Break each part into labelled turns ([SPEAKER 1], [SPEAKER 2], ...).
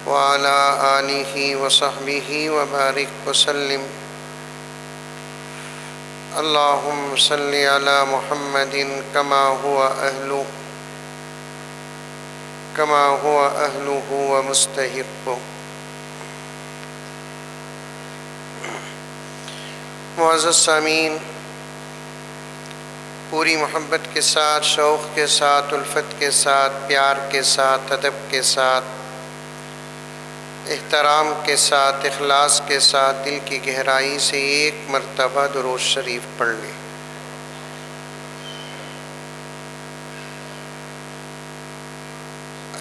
[SPEAKER 1] وعلى آله وصحبه وبارك وسلم. اللهم صل على محمد كما هو أهله ومستحقه. معزز سامعین، پوری محبت کے ساتھ، شوق کے ساتھ، الفت کے ساتھ، پیار کے ساتھ، ادب کے ساتھ، احترام کے ساتھ، اخلاص کے ساتھ دل کی گہرائی سے ایک مرتبہ درود شریف پڑھ لیں.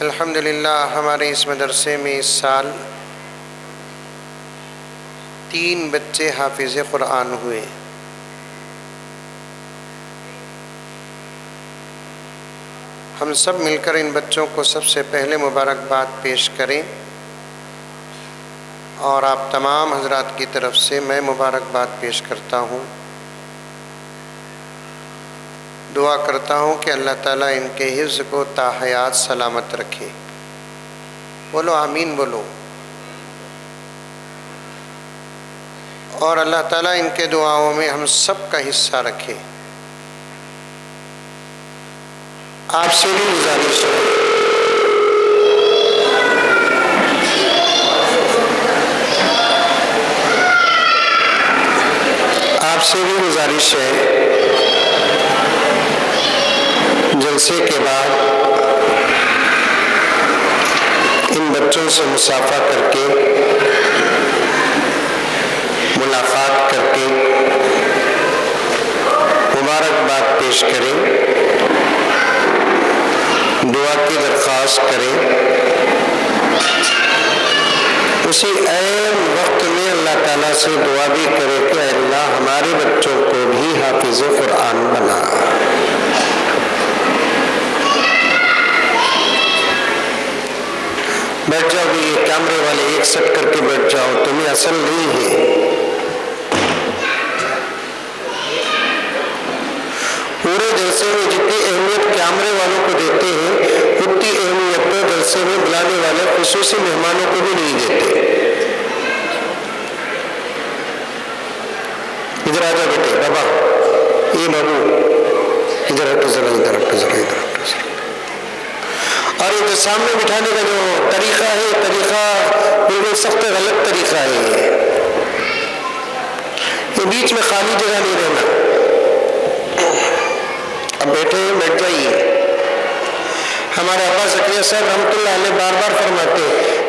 [SPEAKER 1] الحمدللہ ہمارے اس مدرسے میں اس سال 3 بچے حافظ قرآن ہوئے. ہم سب مل کر ان بچوں کو سب سے پہلے مبارکباد پیش کریں، اور آپ تمام حضرات کی طرف سے میں مبارکباد پیش کرتا ہوں. دعا کرتا ہوں کہ اللہ تعالیٰ ان کے حفظ کو تا حیات سلامت رکھے. بولو آمین بولو. اور اللہ تعالیٰ ان کے دعاؤں میں ہم سب کا حصہ رکھے. آپ سے بھی گزارش ہے، جلسے کے بعد ان بچوں سے مصافحہ کر کے، ملاقات کر کے مبارکباد پیش کریں، دعا کی درخواست کریں. اسی عین وقت میں اللہ تعالیٰ سے دعا بھی کرے کہ اے اللہ ہمارے بچوں کو بھی حافظ قرآن بنا. بیٹھ جاؤ بھی، یہ کیمرے والے ایک سیٹ کر کے بیٹھ جاؤ، تمہیں اصل نہیں ہے. پورے جلسے میں جتنی اہمیت کیمرے والوں کو دیتے ہیں اتنی اہمیت تو جلسے میں بلانے والے خصوصی مہمانوں کو بھی نہیں دیتے. ادھر آ جا بیٹے، بابا یہ بابو ادھر ہٹو ذرا، ادھر ہٹو ذرا، ادھر ہٹو ذرا. اور یہ جو سامنے بٹھانے کا جو طریقہ ہے، یہ طریقہ بالکل سخت غلط طریقہ ہے. یہ بیچ میں خالی جگہ نہیں رہنا. اب بیٹھے بیٹھ جائیے. ہمارے ابا زکریا صاحب رحمۃ اللہ علیہ بار بار فرماتے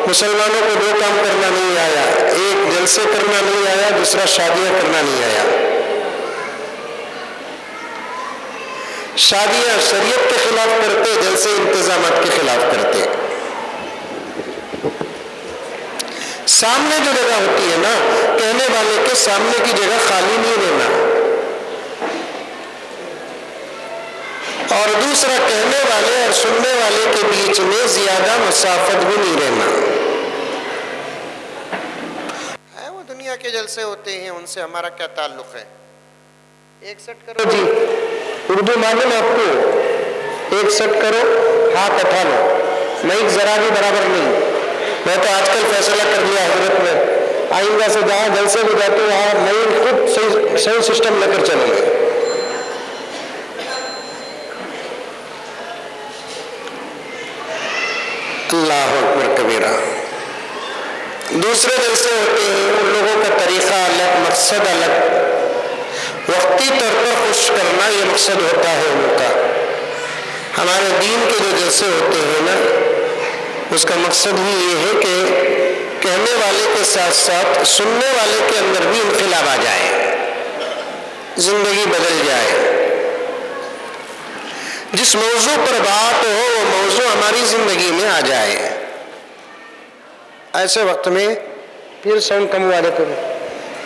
[SPEAKER 1] مسلمانوں کو 2 کام کرنا نہیں آیا، ایک جلسے کرنا نہیں آیا، دوسرا شادیاں کرنا نہیں آیا. شادیاں شریعت کے خلاف کرتے، جلسے انتظامات کے خلاف کرتے. سامنے جو جگہ ہوتی ہے نا، کہنے والے کے سامنے کی جگہ خالی نہیں رہنا، اور دوسرا کہنے والے اور سننے والے کے بیچ میں زیادہ مسافت بھی نہیں رہنا. وہ دنیا کے جلسے ہوتے ہیں، ان سے ہمارا کیا تعلق ہے. ایک سیٹ کرو جی، اردو معلوم آپ کو، ایک سیٹ کرو، ہاتھ اٹھا لو. مائک ذرا بھی برابر نہیں. میں تو آج کل فیصلہ کر لیا حضرت میں، آئندہ سے جہاں جلسے میں جاتے وہاں مائک خود صحیح سسٹم لے کر چلیں گے. اللہ اکبر کبیرہ. دوسرے جلسے ہوتے ہیں، ان لوگوں کا طریقہ الگ، مقصد الگ. وقتی طور پر خوش کرنا یہ مقصد ہوتا ہے ان کا. ہمارے دین کے جو جلسے ہوتے ہیں نا، اس کا مقصد ہی یہ ہے کہ کہنے والے کے ساتھ ساتھ سننے والے کے اندر بھی انقلاب آ جائے، زندگی بدل جائے. جس موضوع پر بات ہو وہ موضوع ہماری زندگی میں آ جائے. ایسے وقت میں پھر ساؤنڈ کم والے کرو.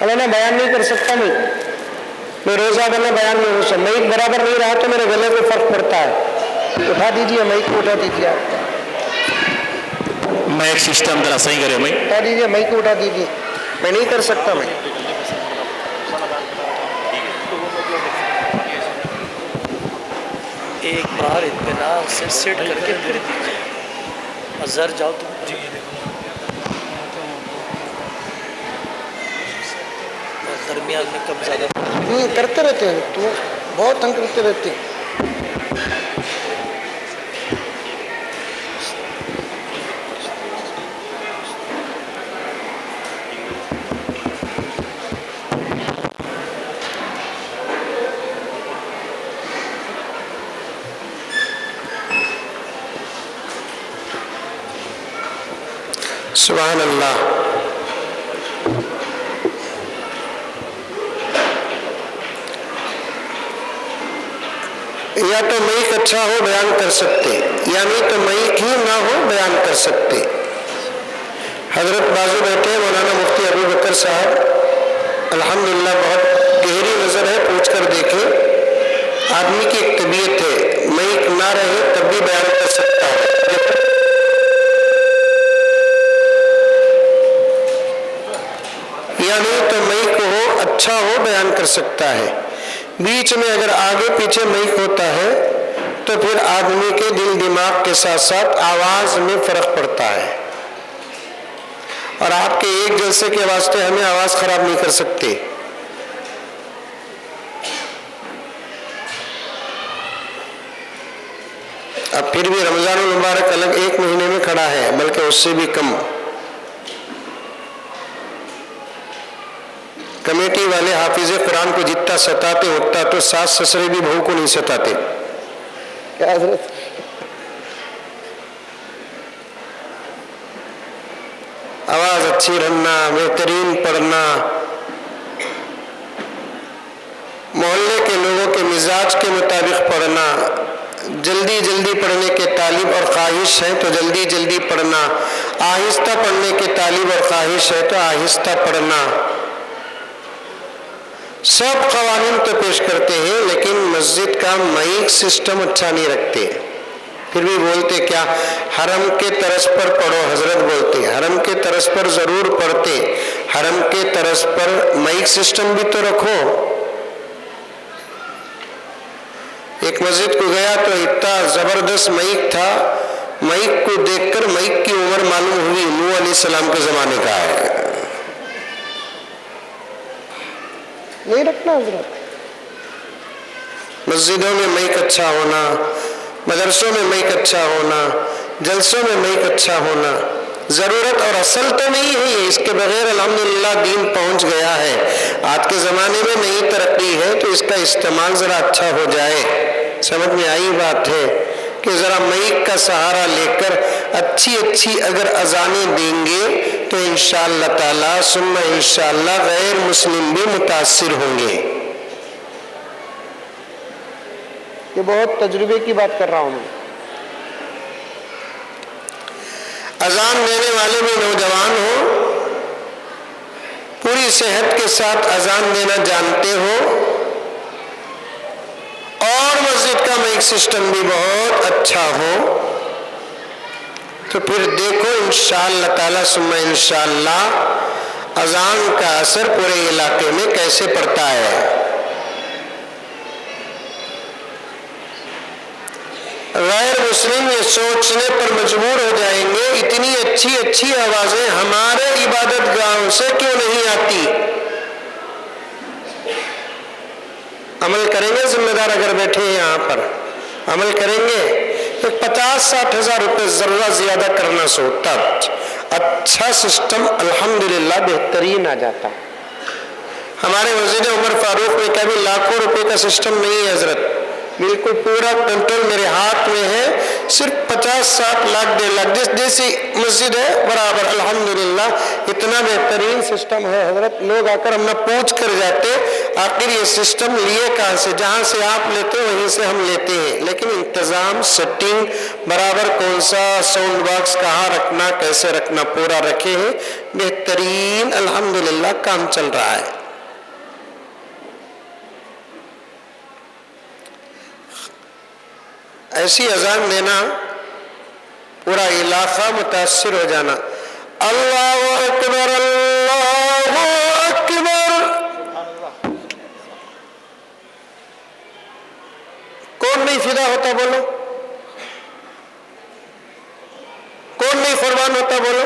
[SPEAKER 1] اللہ بیان نہیں کر سکتا میں روزہ بنا بیان نہیں ہو سکتا. مائک برابر نہیں رہا تو میرے گلے کو فرق پڑتا ہے. اٹھا دیجیے مائک کو، اٹھا دیجیے.
[SPEAKER 2] مائک سسٹم ذرا صحیح کرے. مائک
[SPEAKER 1] اٹھا دیجیے، مائک کو اٹھا دیجیے. میں نہیں کر سکتا. میں
[SPEAKER 3] ایک بار اطمینان سے سیٹ کر کے پھر دیجیے. اظہر جاؤ تو جی دیکھو درمیان میں کم زیادہ
[SPEAKER 1] کرتے رہتے ہیں تو بہت تنگ کرتے رہتے ہیں. سبحان اللہ. یا تو مائک اچھا ہو بیان کر سکتے، یا نہیں تو مائک ہی نہ ہو بیان کر سکتے. حضرت بازو بیٹھے مولانا مفتی ابو بکر صاحب، الحمدللہ بہت گہری نظر ہے، پوچھ کر دیکھیں. آدمی کی ایک طبیعت ہے، مائک نہ رہے تب بھی بیان کر سکتا ہے. یا نہیں تو مائک ہو اچھا ہو بیان کر سکتا ہے. بیچ میں اگر آگے پیچھے مائک ہوتا ہے تو پھر آدمی کے دل دماغ کے ساتھ ساتھ آواز میں فرق پڑتا ہے، اور آپ کے ایک جلسے کے واسطے ہمیں آواز خراب نہیں کر سکتے. اب پھر بھی رمضان المبارک الگ ایک مہینے میں کھڑا ہے، بلکہ اس سے بھی کم. کمیٹی والے حافظ قرآن کو جتنا ستاتے اتنا تو ساس سسرے بھی بہو کو نہیں ستاتے. کیا حضرت؟ آواز اچھی رہنا، بہترین پڑھنا، محلے کے لوگوں کے مزاج کے مطابق پڑھنا، جلدی جلدی پڑھنے کے طالب اور خواہش ہے تو جلدی جلدی پڑھنا، آہستہ پڑھنے کے طالب اور خواہش ہے تو آہستہ پڑھنا. سب قوانین تو پیش کرتے ہیں، لیکن مسجد کا مائک سسٹم اچھا نہیں رکھتے. پھر بھی بولتے کیا؟ حرم کے طرز پر پڑھو. حضرت بولتے حرم کے طرز پر ضرور پڑھتے، حرم کے طرز پر مائک سسٹم بھی تو رکھو. ایک مسجد کو گیا تو اتنا زبردست مائک تھا، مائک کو دیکھ کر مائک کی عمر معلوم ہوئی، نوح علیہ السلام کے زمانے کا ہے. نہیں رکھنا حضرت. مسجدوں میں مائک اچھا ہونا، مدرسوں میں مائک اچھا ہونا، جلسوں میں مائک اچھا ہونا ضرورت اور اصل تو نہیں ہے یہ. اس کے بغیر الحمدللہ دین پہنچ گیا ہے. آج کے زمانے میں نئی ترقی ہے تو اس کا استعمال ذرا اچھا ہو جائے. سمجھ میں آئی بات ہے کہ ذرا مائک کا سہارا لے کر اچھی اچھی اگر اذانیں دیں گے تو انشاءاللہ تعالی ثم انشاءاللہ غیر مسلم بھی متاثر ہوں گے. یہ بہت تجربے کی بات کر رہا ہوں میں. اذان دینے والے بھی نوجوان ہو، پوری صحت کے ساتھ اذان دینا جانتے ہو، اور مسجد کا مائک سسٹم بھی بہت اچھا ہو، تو پھر دیکھو انشاءاللہ تعالی ثم انشاءاللہ اذان کا اثر پورے علاقے میں کیسے پڑتا ہے. غیر مسلم یہ سوچنے پر مجبور ہو جائیں گے اتنی اچھی اچھی آوازیں ہمارے عبادت گاہوں سے کیوں نہیں آتی. عمل کریں گے ذمہ دار اگر بیٹھے ہیں یہاں پر، عمل کریں گے تو 50-60 ہزار روپے ذرہ زیادہ کرنا سو تب اچھا سسٹم الحمدللہ بہترین آ جاتا. ہمارے مسجد عمر فاروق میں کبھی لاکھوں روپے کا سسٹم نہیں ہے حضرت، بالکل پورا کنٹرول میرے ہاتھ میں ہے. صرف 50-60 لاکھ 1.5 لاکھ جیسی مسجد ہے برابر الحمدللہ اتنا بہترین سسٹم ہے حضرت. لوگ آ کر ہم نہ پوچھ کر جاتے آخر یہ سسٹم لیے کہاں سے؟ جہاں سے آپ لیتے وہیں سے ہم لیتے ہیں، لیکن انتظام سیٹنگ برابر کون سا ساؤنڈ باکس کہاں رکھنا کیسے رکھنا پورا رکھے ہیں. بہترین الحمدللہ کام چل رہا ہے. ایسی اذان دینا پورا علاقہ متاثر ہو جانا. اللہ اکبر اللہ اکبر. کون نہیں فدا ہوتا بولو؟ کون نہیں قربان ہوتا بولو؟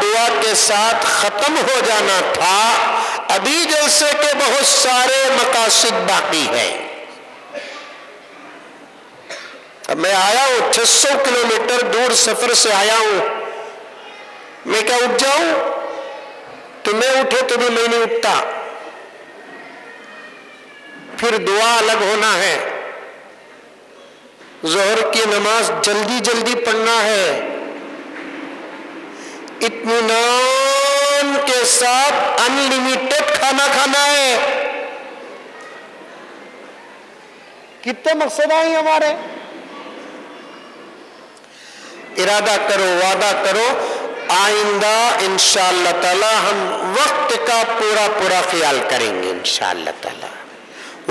[SPEAKER 1] دعا کے ساتھ ختم ہو جانا تھا، ابھی جلسے کے بہت سارے مقاصد باقی ہیں۔ اب میں آیا ہوں 600 کلومیٹر دور سفر سے آیا ہوں، میں کیا اٹھ جاؤں؟ تو میں اٹھے تو بھی میں نہیں اٹھتا، پھر دعا الگ ہونا ہے، ظہر کی نماز جلدی جلدی پڑھنا ہے، اطمینان کے ساتھ ان لمیٹڈ کھانا کھانا ہے۔ کتنے مقصد آئیں ہمارے؟ ارادہ کرو، وعدہ کرو، آئندہ انشاءاللہ تعالی ہم وقت کا پورا خیال کریں گے انشاءاللہ تعالی۔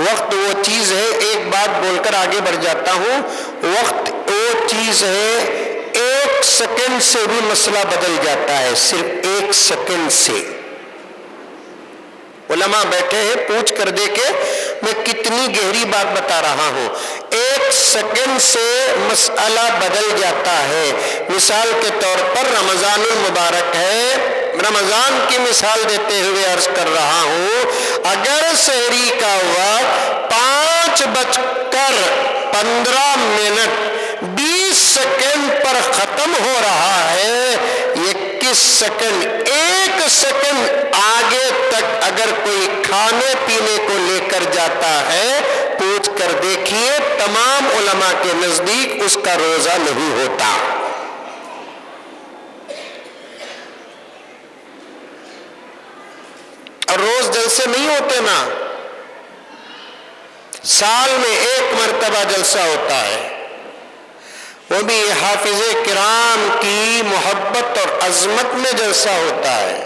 [SPEAKER 1] وقت وہ چیز ہے، ایک بات بول کر آگے بڑھ جاتا ہوں، وقت وہ چیز ہے، 1 سیکنڈ سے بھی مسئلہ بدل جاتا ہے، صرف 1 سیکنڈ سے۔ علماء بیٹھے ہیں، پوچھ کر دیکھے میں کتنی گہری بات بتا رہا ہوں، 1 سیکنڈ سے مسئلہ بدل جاتا ہے۔ مثال کے طور پر رمضان المبارک ہے، رمضان کی مثال دیتے ہوئے عرض کر رہا ہوں، اگر سحری کا وقت 5:15 20 سیکنڈ پر ختم ہو رہا ہے، 21 سیکنڈ، 1 سیکنڈ آگے تک اگر کوئی کھانے پینے کو لے کر جاتا ہے، پوچھ کر دیکھیے تمام علماء کے نزدیک اس کا روزہ نہیں ہوتا۔ اور روز جلسے نہیں ہوتے نا، سال میں 1 مرتبہ جلسہ ہوتا ہے، وہ بھی حافظ کرام کی محبت اور عظمت میں جلسہ ہوتا ہے۔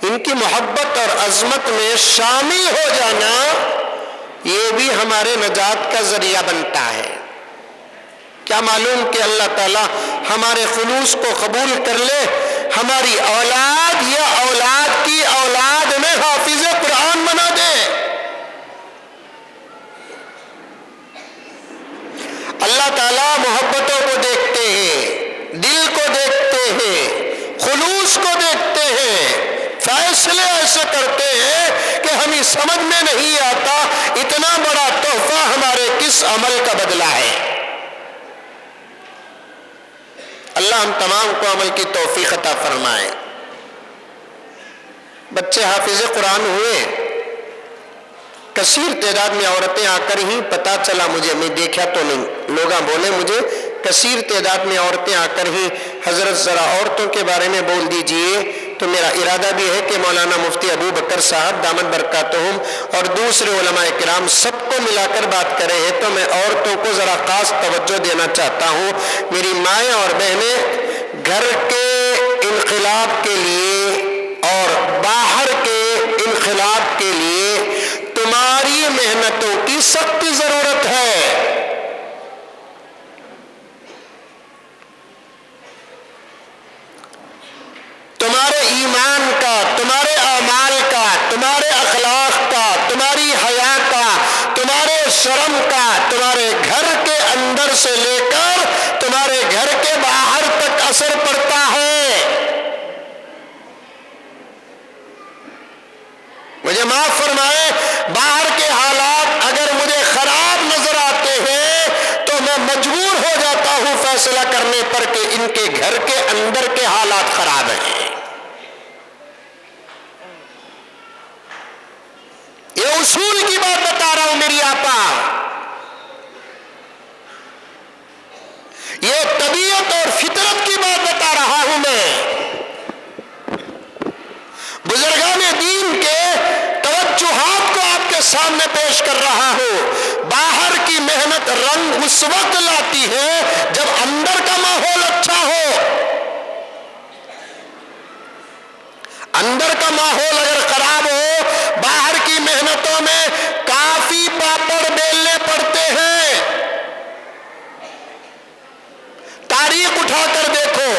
[SPEAKER 1] ان کی محبت اور عظمت میں شامل ہو جانا یہ بھی ہمارے نجات کا ذریعہ بنتا ہے۔ کیا معلوم کہ اللہ تعالی ہمارے خلوص کو قبول کر لے، ہماری اولاد یا اولاد کی اولاد میں حافظ قرآن بنا دے۔ اللہ تعالیٰ محبتوں کو دیکھتے ہیں، دل کو دیکھتے ہیں، خلوص کو دیکھتے ہیں، فیصلے ایسے کرتے ہیں کہ ہمیں سمجھ میں نہیں آتا اتنا بڑا تحفہ ہمارے کس عمل کا بدلہ ہے۔ اللہ ہم تمام کو عمل کی توفیق عطا فرمائے۔ بچے حافظ قرآن ہوئے، کثیر تعداد میں عورتیں آ کر ہی پتا چلا مجھے، میں دیکھا تو نہیں، لوگ بولے مجھے کثیر تعداد میں عورتیں آ کر ہی حضرت ذرا عورتوں کے بارے میں بول دیجئے، تو میرا ارادہ بھی ہے کہ مولانا مفتی ابو بکر صاحب دامت برکاتہم اور دوسرے علماء کرام سب کو ملا کر بات کرے ہیں، تو میں عورتوں کو ذرا خاص توجہ دینا چاہتا ہوں۔ میری مائیں اور بہنیں، گھر کے انقلاب کے لیے اور باہر کے انقلاب کے لیے تمہاری محنتوں کی سخت ضرورت ہے۔ تمہارے ایمان کا، تمہارے اعمال کا، تمہارے اخلاق کا، تمہاری حیا کا، تمہارے شرم کا، تمہارے گھر کے اندر سے لے کر تمہارے گھر کے باہر تک اثر پڑتا ہے۔ مجھے معاف فرمائے، باہر کے حالات اگر مجھے خراب نظر آتے ہیں تو میں مجبور ہو جاتا ہوں فیصلہ کرنے پر کہ ان کے گھر کے اندر کے حالات خراب ہیں۔ یہ اصول کی بات بتا رہا ہوں میری آپا، یہ طبیعت اور فطرت کی بات بتا رہا ہوں میں۔ بزرگان دین کے توجہات کو آپ کے سامنے پیش کر رہا ہوں۔ باہر کی محنت رنگ اس وقت لاتی ہے جب اندر کا ماحول اچھا ہو۔ اندر کا ماحول اگر خراب ہو، باہر کی محنتوں میں کافی پاپڑ بیلنے پڑتے ہیں۔ تاریخ اٹھا کر دیکھو،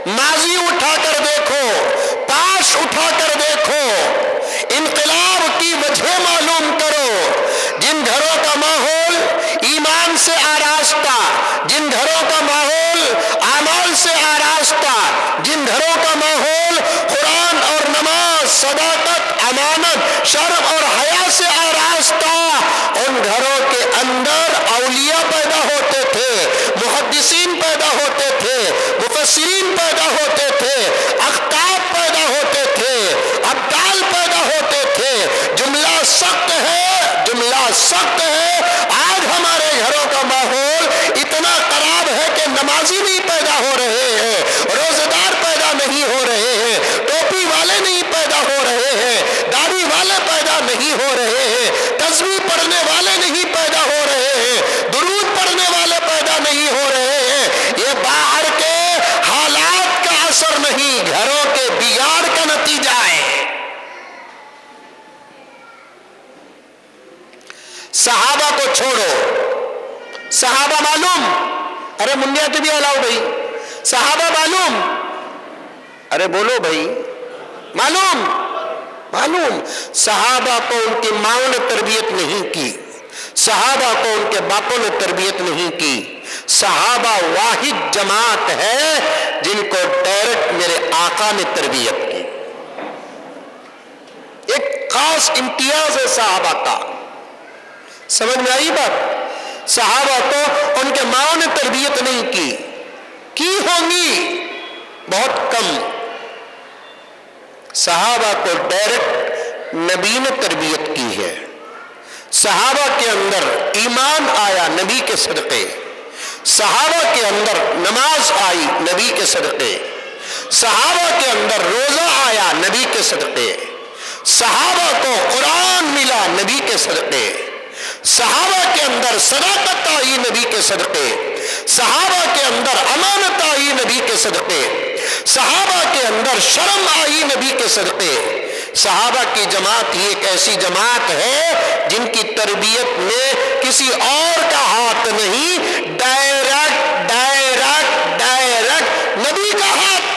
[SPEAKER 1] ماضی اٹھا کر دیکھو، پاس اٹھا کر دیکھو، انقلاب کی وجہ معلوم کرو۔ جن گھروں کا ماحول ایمان سے آراستہ، جن گھروں کا ماحول اعمال سے آراستہ، جن گھروں کا ماحول قرآن اور نماز، صداقت، امانت، شرم اور حیا سے آراستہ، ان گھروں کے اندر اولیاء پیدا ہوتے تھے، محدثین پیدا ہوتے تھے، مفسرین پیدا ہوتے تھے، اخطاب پیدا ہوتے تھے، ابدال پیدا ہوتے تھے۔ جملہ سخت ہے، جملہ سخت ہے، آج ہمارے گھروں کا ماحول اتنا خراب ہے کہ نمازی نہیں پیدا ہو رہے ہیں، روزہ دار پیدا نہیں ہو رہے ہیں، ٹوپی والے نہیں پیدا ہو رہے ہیں، داڑھی والے پیدا نہیں ہو رہے ہیں، تسبیح پڑھنے والے نہیں پیدا ہو رہے ہیں، درود پڑھنے والے پیدا نہیں ہو رہے ہیں۔ یہ باہر کے حالات کا اثر نہیں، گھروں کے بگاڑ کا نتیجہ ہے۔ صحابہ کو چھوڑو، صحابہ معلوم، ارے منڈیا تو بھی الاؤ بھائی، صحابہ معلوم، ارے بولو بھائی، معلوم، معلوم۔ صحابہ کو ان کی ماؤں نے تربیت نہیں کی، صحابہ کو ان کے باپوں نے تربیت نہیں کی۔ صحابہ واحد جماعت ہے جن کو ڈائریکٹ میرے آقا نے تربیت کی، ایک خاص امتیاز ہے صحابہ کا۔ سمجھ میں آئی بات؟ صحابہ کو ان کے ماؤں نے تربیت نہیں کی ہوں گی بہت کم، صحابہ کو ڈائریکٹ نبی نے تربیت کی ہے۔ صحابہ کے اندر ایمان آیا نبی کے صدقے، صحابہ کے اندر نماز آئی نبی کے صدقے، صحابہ کے اندر روزہ آیا نبی کے صدقے، صحابہ کو قرآن ملا نبی کے صدقے، صحابہ کے اندر صداقت آئی نبی کے صدقے، صحابہ کے اندر امانت آئی نبی کے صدقے، صحابہ کے اندر شرم آئی نبی کے صدقے۔ صحابہ کی جماعت ہی ایک ایسی جماعت ہے جن کی تربیت میں کسی اور کا ہاتھ نہیں، ڈائریکٹ ڈائریکٹ ڈائریکٹ نبی کا ہاتھ۔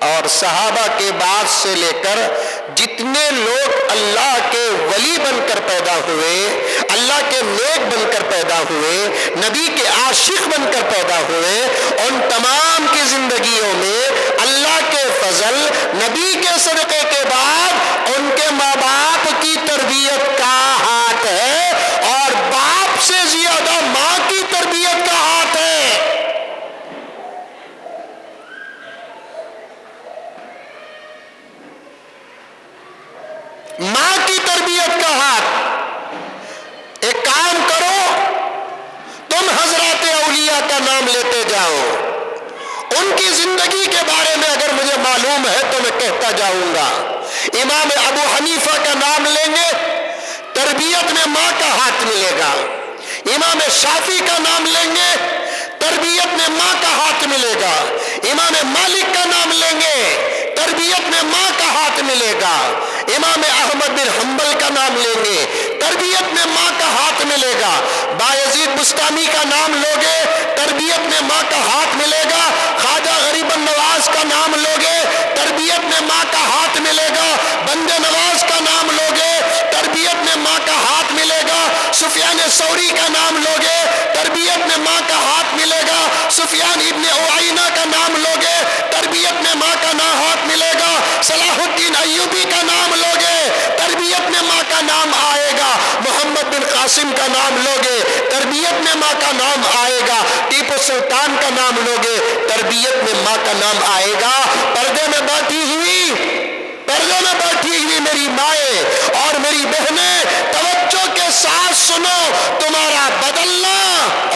[SPEAKER 1] اور صحابہ کے بعد سے لے کر جتنے لوگ اللہ کے ولی بن کر پیدا ہوئے، اللہ کے نیک بن کر پیدا ہوئے، نبی کے عاشق بن کر پیدا ہوئے، ان تمام کی زندگیوں میں اللہ کے فضل، نبی کے صدقے کے بعد ان کے ماں باپ کی تربیت کا ہاتھ ہے، اور باپ سے زیادہ ماں کی تربیت کا ہاتھ ہے۔ ماں کی تربیت کا ہاتھ۔ ایک کام کرو، تم حضرات اولیاء کا نام لیتے جاؤ، ان کی زندگی کے بارے میں اگر مجھے معلوم ہے تو میں کہتا جاؤں گا۔ امام ابو حنیفہ کا نام لیں گے، تربیت میں ماں کا ہاتھ ملے گا۔ امام شافعی کا نام لیں گے، تربیت میں ماں کا ہاتھ ملے گا۔ امام مالک کا نام لیں گے، تربیت میں ماں کا ہاتھ ملے گا۔ امام احمد بن حنبل کا نام لیں گے، تربیت میں ماں کا ہاتھ ملے گا۔ بایزید بستامی کا نام لوگے، تربیت میں ماں کا ہاتھ ملے گا۔ خواجہ غریب النواز کا نام لوگے، تربیت میں ماں کا ہاتھ ملے گا۔ بندے نواز کا نام لوگے، تربیت میں ماں کا ہاتھ ملے گا۔ سفیان ثوری کا نام لوگے، تربیت میں ماں کا ہاتھ ملے گا۔ سفیان ابن عیینہ کا نام لوگے، تربیت میں ماں کا ہاتھ ملے گا۔ صلاح الدین ایوبی کا نام لوگے، تربیت میں ماں کا نام آئے گا۔ محمد بن قاسم کا نام لوگے، تربیت میں ماں کا نام آئے گا۔ ٹیپو سلطان کا نام لوگے، تربیت میں ماں کا نام آئے گا۔ پردے میں بیٹھی ہوئی میری مائیں اور میری بہنیں، توجہ کے ساتھ سنو، تمہارا بدلنا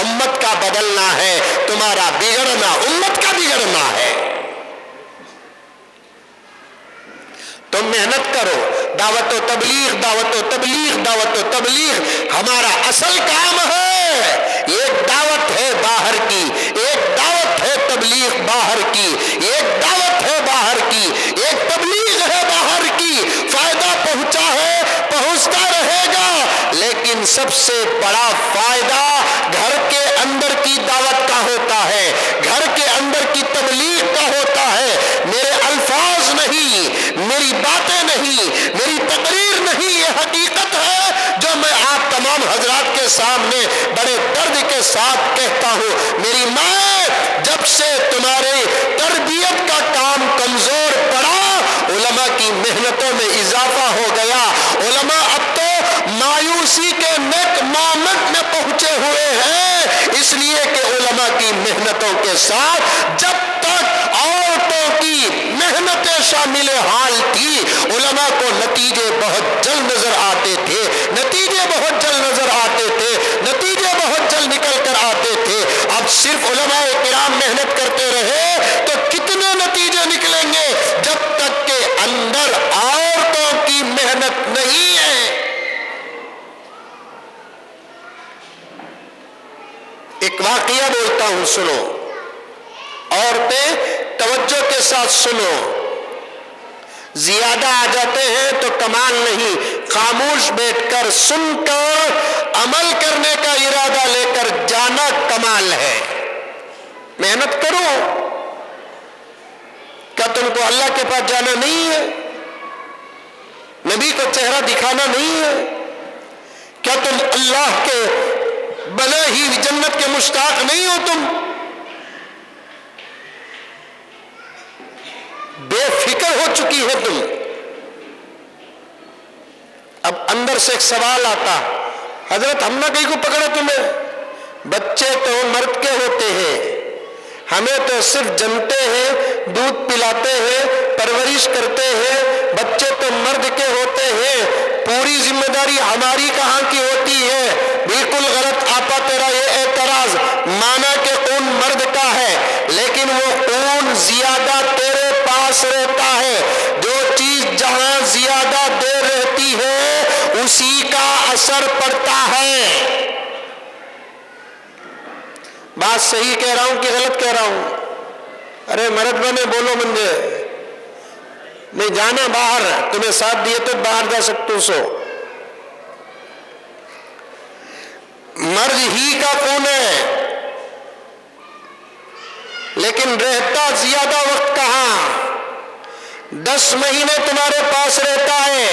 [SPEAKER 1] امت کا بدلنا ہے، تمہارا بگڑنا امت کا بگڑنا ہے۔ تم محنت کرو، دعوت و تبلیغ، دعوت و تبلیغ، دعوت و تبلیغ ہمارا اصل کام ہے۔ ایک دعوت ہے باہر کی، ایک دعوت ہے تبلیغ باہر کی، ایک دعوت ہے باہر کی، ایک تبلیغ ہے باہر کی۔ فائدہ پہنچا ہے، پہنچتا رہے گا، لیکن سب سے بڑا فائدہ گھر کے اندر کی دعوت کا ہوتا ہے، گھر کے اندر کی تبلیغ کا ہوتا ہے۔ میرے الفاظ نہیں، میری باتیں نہیں، میری تقریر نہیں، یہ حقیقت ہے جو میں آپ تمام حضرات کے سامنے بڑے درد کے ساتھ کہتا ہوں۔ میری ماں کی محنتوں میں اضافہ ہو گیا. علماء اب تو مایوسی کے نیک مومنٹ میں پہنچے ہوئے ہیں، اس لیے کہ علماء کی محنتوں کے ساتھ جب تک عورتوں کی محنتیں شامل حال تھی، علماء کو نتیجے بہت جلد نظر آتے تھے، نتیجے بہت جلد نظر آتے تھے، نتیجے بہت جلد نکل کر آتے تھے. اب صرف علماء کرام محنت کرتے رہے تو کتنے نتیجے نکلیں گے جب تک کہ اندر عورتوں کی محنت نہیں ہے. ایک واقعہ بولتا ہوں، سنو. عورتیں توجہ کے ساتھ سنو. زیادہ آ جاتے ہیں تو کمال نہیں، خاموش بیٹھ کر سن کر عمل کرنے کا ارادہ لے کر جانا کمال ہے. محنت کرو. کیا تم کو اللہ کے پاس جانا نہیں ہے؟ نبی کو چہرہ دکھانا نہیں ہے؟ کیا تم اللہ کے بنے ہی جنت کے مشتاق نہیں ہو؟ تم بے فکر ہو چکی ہے تم. اب اندر سے ایک سوال آتا، حضرت ہم نہ کہیں کو پکڑا تمہیں؟ بچے تو مرد کے ہوتے ہیں، ہمیں تو صرف جنتے ہیں، دودھ پلاتے ہیں، پرورش کرتے ہیں. بچے تو مرد کے ہوتے ہیں، پوری ذمہ داری ہماری کہاں کی ہوتی ہے؟ بالکل غلط آپا تیرا یہ اعتراض. مانا کہ خون مرد کا ہے، لیکن وہ خون زیادہ تیرے پاس رہتا ہے. جو چیز جہاں زیادہ دیر رہتی ہے اسی کا اثر پڑتا ہے. بات صحیح کہہ رہا ہوں کہ غلط کہہ رہا ہوں؟ ارے مرد بنے بولو منجے. نہیں جانا باہر، تمہیں ساتھ دیے تو باہر جا سکتے ہو. سو مرد ہی کا خون ہے، لیکن رہتا زیادہ وقت کہاں؟ 10 مہینے تمہارے پاس رہتا ہے،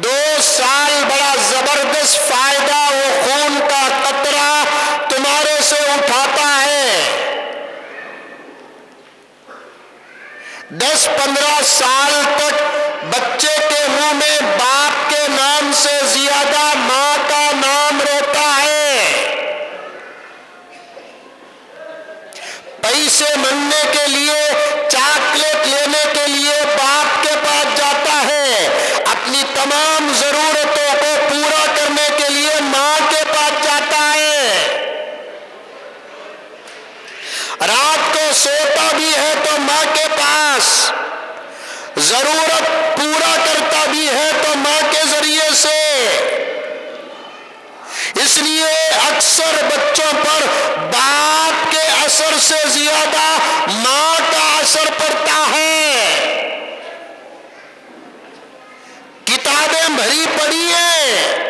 [SPEAKER 1] 2 سال بڑا زبردست فائدہ وہ خون کا قطرہ تمہارے سے اٹھاتا ہے. 10-15 سال تک بچے کے منہ میں باپ کے نام سے زیادہ ماں کا نام رہتا ہے. پیسے منگنے کے لیے، چاکلیٹ لینے کے لیے باپ کے پاس جاتا ہے، اپنی تمام ضرورتوں کو پورا کرنے کے لیے ماں کے پاس جاتا ہے. رات کو سوتا بھی ہے تو ماں کے پاس، ضرورت پورا کرتا بھی ہے تو ماں کے ذریعے سے. اس لیے اکثر بچوں پر باپ کے اثر سے زیادہ ماں کا اثر پڑتا ہے. کتابیں بھری پڑی ہیں.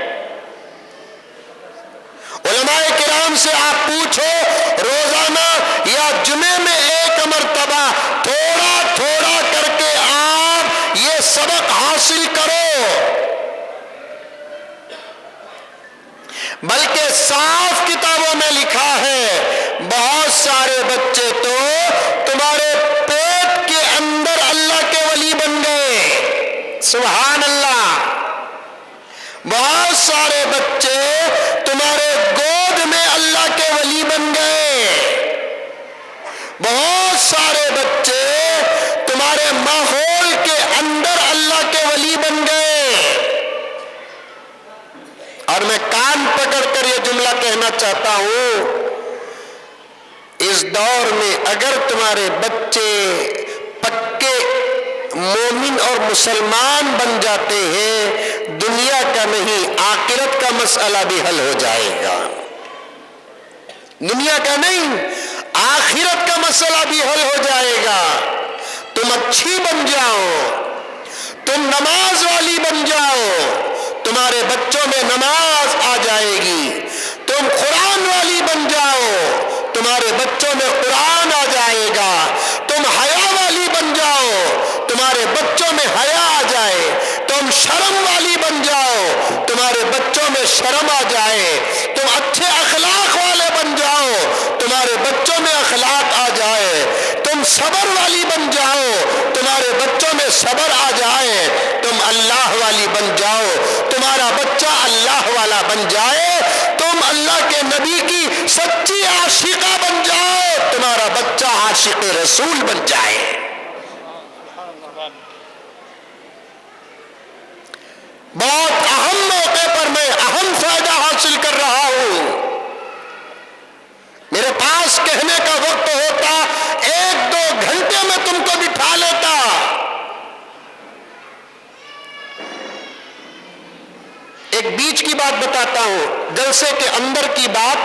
[SPEAKER 1] علماء کرام سے آپ پوچھو، روزانہ یا جمعے میں ایک مرتبہ تھوڑا تھوڑا کر کے آپ یہ سبق حاصل کرو. بلکہ صاف کتابوں میں لکھا ہے، بہت سارے بچے تو تمہارے پیٹ کے اندر اللہ کے ولی بن گئے. سبحان اللہ. بہت سارے بچے تمہارے گود میں اللہ کے ولی بن گئے. بہت سارے بچے تمہارے ماحول کے اندر اللہ کے ولی بن گئے. اور میں کان پکڑ کر یہ جملہ کہنا چاہتا ہوں، اس دور میں اگر تمہارے بچے پکے مومن اور مسلمان بن جاتے ہیں، دنیا کا نہیں آخرت کا مسئلہ بھی حل ہو جائے گا. دنیا کا نہیں آخرت کا مسئلہ بھی حل ہو جائے گا. تم اچھی بن جاؤ، تم نماز والی بن جاؤ، تمہارے بچوں میں نماز آ جائے گی. تم قرآن والی بن جاؤ، تمہارے بچوں میں قرآن آ جائے گا. تم حیا والی بن جاؤ، تمہارے بچوں میں حیا آ جائے. تم شرم والی بن جاؤ، تمہارے بچوں میں شرم آ جائے. تم اچھے اخلاق والے بن جاؤ، تمہارے بچوں میں اخلاق آ جائے. تم صبر والی بن جاؤ، صبر آ جائے تم اللہ والی بن جاؤ، تمہارا بچہ اللہ والا بن جائے، تم اللہ کے نبی کی سچی عاشقہ بن جاؤ، تمہارا بچہ عاشق رسول بن جائے۔ بہت اہم موقع پر میں اہم فائدہ حاصل کر رہا ہوں، میرے پاس کہنے کا وقت ہوتا 1-2 گھنٹے میں تم کو بٹھا لیتا، ایک بیچ کی بات بتاتا ہوں، جلسے کے اندر کی بات،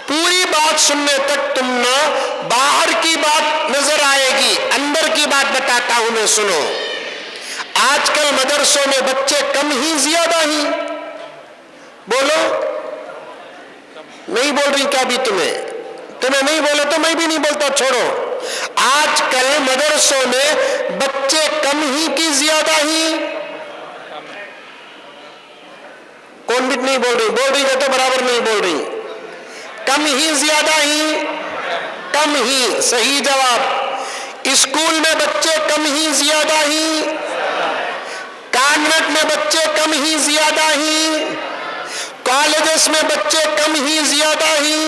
[SPEAKER 1] پوری بات سننے تک تم نہ، باہر کی بات نظر آئے گی، اندر کی بات بتاتا ہوں میں، سنو۔ آج کل مدرسوں میں بچے کم ہی زیادہ ہی؟ بولو، نہیں بول رہی کیا بھی تمہیں نہیں بولے تو میں بھی نہیں بولتا، چھوڑو۔ آج کل مدرسوں میں بچے کم ہی کی زیادہ ہی؟ کون بھی نہیں بول رہی ہے تو برابر نہیں بول رہی، کم ہی زیادہ ہی؟ کم ہی، صحیح جواب۔ اسکول میں بچے کم ہی زیادہ ہی؟ کانوینٹ میں بچے کم ہی زیادہ ہی؟ کالجز میں بچے کم ہی زیادہ ہی؟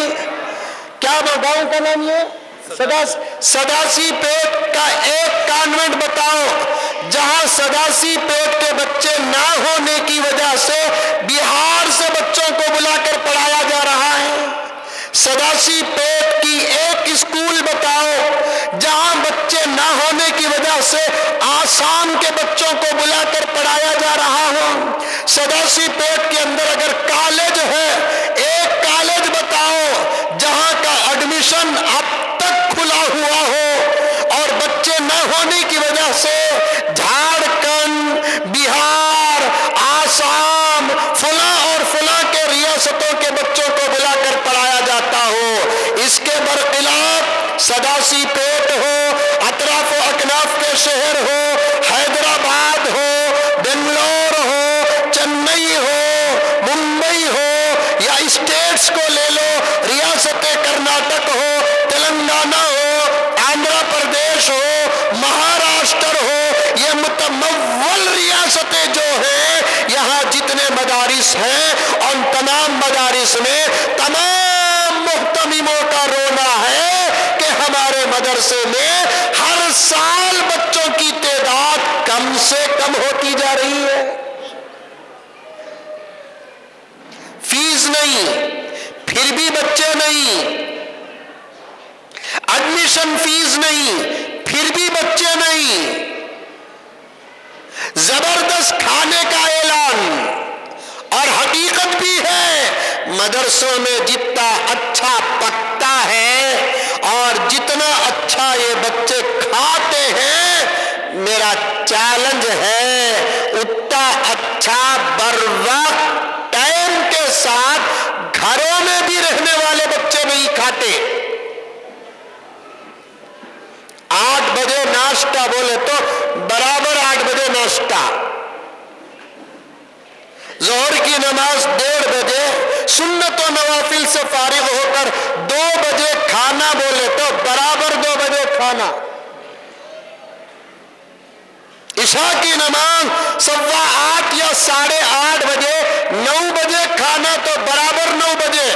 [SPEAKER 1] کیا گاؤں کا نام یہ سداسی پیٹ کا ایک کانوینٹ بتاؤ جہاں سداسی پیٹ کے بچے نہ ہونے کی وجہ سے بہار سے بچوں کو بلا کر پڑھایا جا رہا ہے؟ سداسی پیٹ کی ایک اسکول بتاؤ جہاں بچے نہ ہونے کی وجہ سے آسام کے بچوں کو بلا کر پڑھایا جا رہا ہو؟ سداسی پیٹ کے اندر اگر کالج ہے، ایک کالج بتاؤ جہاں کا ایڈمیشن اب تک کھلا ہوا ہو اور بچے نہ ہونے کی وجہ سے جھارکھنڈ، بہار، آسام، فلاں اور فلاں کے ریاستوں کے بچوں کو بلا کر پڑھایا جاتا ہو۔ اس کے برخلاف سداسی پیٹ ہو، اطراف و اکناف کے شہر ہو، حیدرآباد ہو، بنگلور ہو، چنئی ہو، ممبئی ہو، یا اسٹیٹس کو لے لو، ریاست کرناٹک ہو، تلنگانہ ہو، آندھرا پردیش ہو، مہاراشٹر ہو، یہ متمول ریاستیں جو ہیں، یہاں جتنے مدارس ہیں ان تمام مدارس میں تمام محتمموں کا رونا ہے کہ ہمارے مدرسے میں ہر سال بچوں کی تعداد کم سے کم ہوتی جا رہی ہے۔ فیس نہیں، پھر بھی بچے نہیں، ایڈمیشن فیس نہیں، پھر بھی بچے نہیں، زبردست کھانے کا اعلان، اور حقیقت بھی ہے مدرسوں میں جتنا اچھا پکتا ہے اور جتنا اچھا یہ بچے کھاتے ہیں، میرا چیلنج ہے اتنا اچھا بروقت ٹائم کے ساتھ گھروں میں بھی رہنے والے بچے نہیں کھاتے۔ 8 بجے ناشتہ بولے تو برابر 8 بجے ناشتہ، ظہر کی نماز 1:30 بجے، سنت و نوافل سے فارغ ہو کر 2 بجے کھانا بولے تو برابر 2 بجے کھانا، عشاء کی نماز 8:15 یا 8:30 بجے، 9 بجے کھانا تو برابر 9 بجے،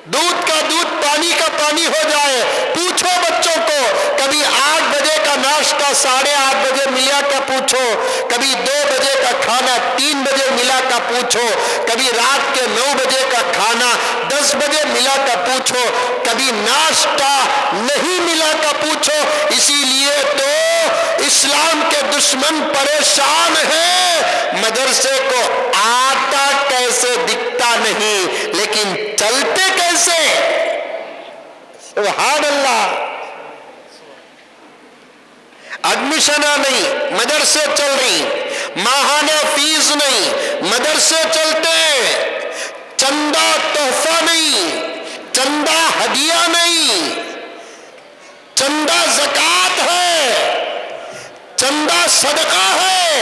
[SPEAKER 1] دودھ کا دودھ، پانی کا پانی ہو جائے۔ پوچھو بچوں کو، کبھی 8 بجے کا ناشتہ 8:30 بجے ملا کیا پوچھو، کبھی 2 بجے کا کھانا 3 بجے ملا کا پوچھو، کبھی رات کے 9 بجے کا کھانا 10 بجے ملا کا پوچھو، کبھی ناشتہ نہیں ملا کا پوچھو۔ اسی لیے تو اسلام کے دشمن پریشان ہیں، مدرسے کو آتا کیسے دکھتا نہیں لیکن چلتے کیسے؟ سبحان اللہ۔ ایڈمیشن نہیں، مدرسے چل رہی، ماہانہ فیس نہیں، مدرسے چلتے، چندہ تحفہ نہیں، چندہ ہدیہ نہیں، چندہ زکوٰۃ ہے، چندہ صدقہ ہے،